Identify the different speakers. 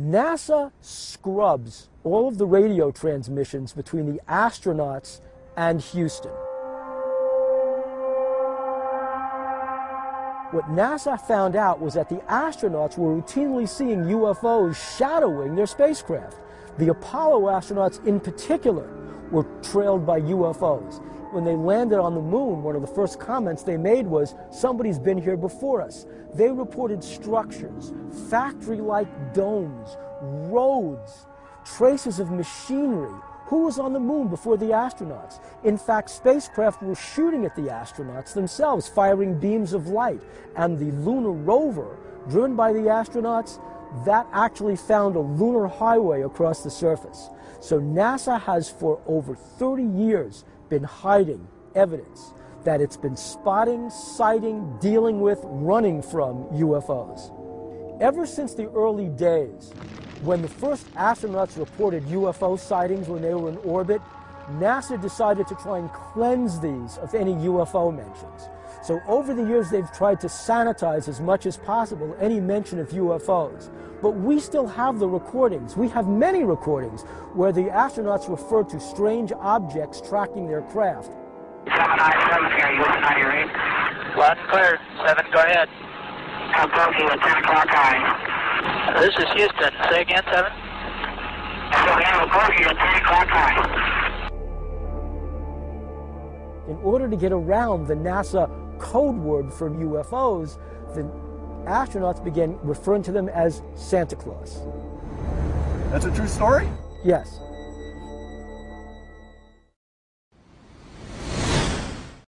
Speaker 1: NASA scrubs all of the radio transmissions between the astronauts and Houston. What NASA found out was that the astronauts were routinely seeing UFOs shadowing their spacecraft. The Apollo astronauts in particular were trailed by UFOs. When they landed on the moon, one of the first comments they made was, "Somebody's been here before us." They reported structures, factory-like domes, roads, traces of machinery. Who was on the moon before the astronauts? In fact, spacecraft were shooting at the astronauts themselves, firing beams of light. And the lunar rover, driven by the astronauts, that actually found a lunar highway across the surface. So NASA has for over 30 years been hiding evidence that it's been spotting, sighting, dealing with, running from UFOs. Ever since the early days, when the first astronauts reported UFO sightings when they were in orbit, NASA decided to try and cleanse these of any UFO mentions. So over the years, they've tried to sanitize as much as possible any mention of UFOs. But we still have the recordings. We have many recordings where the astronauts refer to strange objects tracking their craft.
Speaker 2: 797 here, you listen on your read.
Speaker 3: Loud and clear. 7, go ahead.
Speaker 2: Approaching at 10 o'clock high.
Speaker 3: This is Houston. Say again, 7.
Speaker 2: So we have approaching at 10 o'clock high.
Speaker 1: In order to get around the NASA code word for UFOs, the astronauts began referring to them as Santa Claus.
Speaker 4: That's a true story?
Speaker 1: Yes.